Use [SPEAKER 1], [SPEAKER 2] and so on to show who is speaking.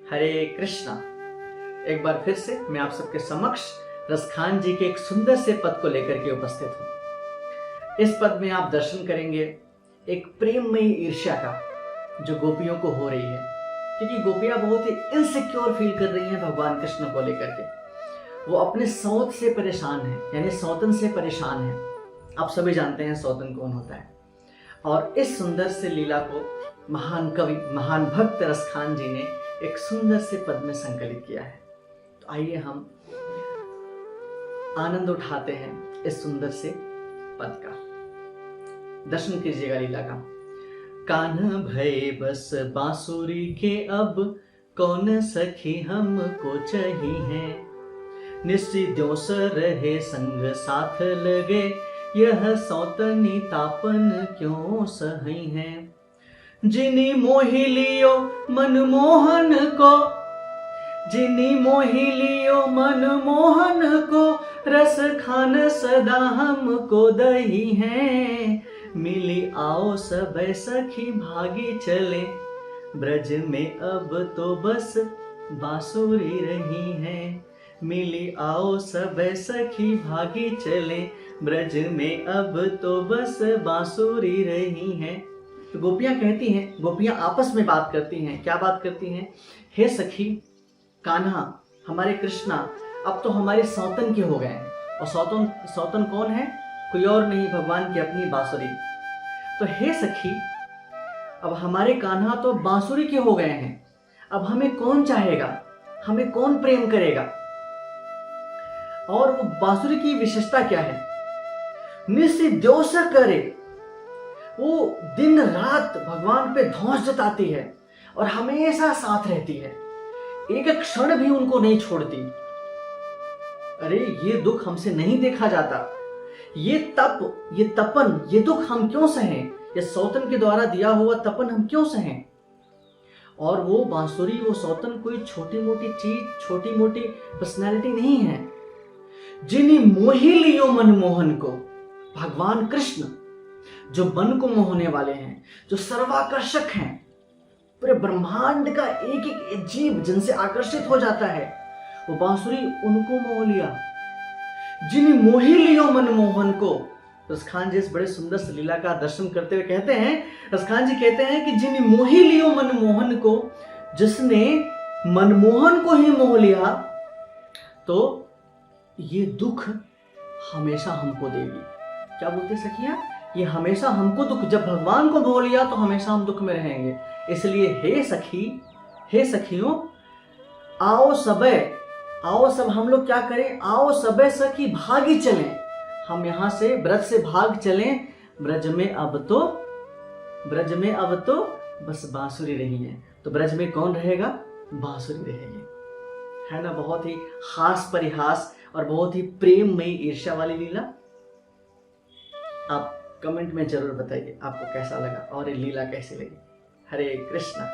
[SPEAKER 1] हरे कृष्णा। एक बार फिर से मैं आप सबके समक्ष रसखान जी के एक सुंदर से पद को लेकर के उपस्थित हूं। इस पद में आप दर्शन करेंगे एक प्रेममयी ईर्ष्या का जो गोपियों को हो रही है, क्योंकि गोपियां बहुत ही इनसिक्योर फील कर रही हैं भगवान कृष्ण को लेकर के। वो अपने सौत से परेशान है, यानी सौतन से परेशान है। आप सभी जानते हैं सौतन कौन होता है। और इस सुंदर से लीला को महान कवि, महान भक्त रसखान जी ने एक सुंदर से पद में संकलित किया है। तो आइए हम आनंद उठाते हैं इस सुंदर से पद का। दर्शन कीजिएगा लीला का। कान भय बस बांसुरी के अब कौन सखी हमको चही है, निश्चिद्यों से रहे संग साथ लगे, यह सौतनी तापन क्यों सही है। जिनी मोहि लियो मनमोहन को, जिनी मोहि लियो मनमोहन को, रस खान सदा हमको दही है। मिली आओ सब सखी भागी चले, ब्रज में अब तो बस बांसुरी रही है। मिली आओ सब सखी भागी चले, ब्रज में अब तो बस बांसुरी रही है। तो गोपियां कहती हैं, गोपियां आपस में बात करती हैं। क्या बात करती हैं? हे सखी, कान्हा हमारे कृष्णा अब तो हमारे सौतन के हो गए हैं। और सौतन कौन है? कोई और नहीं, भगवान की अपनी बांसुरी। तो हे सखी, अब हमारे कान्हा तो बांसुरी के हो गए हैं, अब हमें कौन चाहेगा, हमें कौन प्रेम करेगा। और वो बांसुरी की विशेषता क्या है? निस्सिद्यों से करे, वो दिन रात भगवान पे धौंस जताती है और हमेशा साथ रहती है, एक एक क्षण भी उनको नहीं छोड़ती। अरे ये दुख हमसे नहीं देखा जाता, ये तप, ये तपन, ये दुख हम क्यों सहें? ये सौतन के द्वारा दिया हुआ तपन हम क्यों सहें? और वो बांसुरी, वो सौतन कोई छोटी मोटी चीज, छोटी मोटी पर्सनैलिटी नहीं है। जिन्हीं मोहि लियो मनमोहन को, भगवान कृष्ण जो मन को मोहने वाले हैं, जो सर्वाकर्षक हैं, पूरे ब्रह्मांड का एक एक जीव जिनसे आकर्षित हो जाता है, वो बांसुरी उनको मोह लिया। जिन्हीं मोहि लियो मनमोहन को, रसखान जी इस बड़े सुंदर से लीला का दर्शन करते हुए कहते हैं, रसखान जी कहते हैं कि जिन्हीं मोहि लियो मनमोहन को, जिसने मनमोहन को ही मोह लिया, तो ये दुख हमेशा हमको देगी। क्या बोलते सखिया? ये हमेशा हमको दुख, जब भगवान को मोह लिया तो हमेशा हम दुख में रहेंगे। इसलिए हे सखी, हे सखियों, आओ सबे, आओ सब हम लोग क्या करें? आओ सबे सखी भागी चलें, हम यहां से ब्रज से भाग चलें। ब्रज में अब तो बस बांसुरी रही है। तो ब्रज में कौन रहेगा? बांसुरी रहेगी। है ना बहुत ही हास परिहास और बहुत ही प्रेममयी ईर्ष्या वाली लीला। आप कमेंट में जरूर बताइए आपको कैसा लगा और ये लीला कैसी लगी। हरे कृष्णा।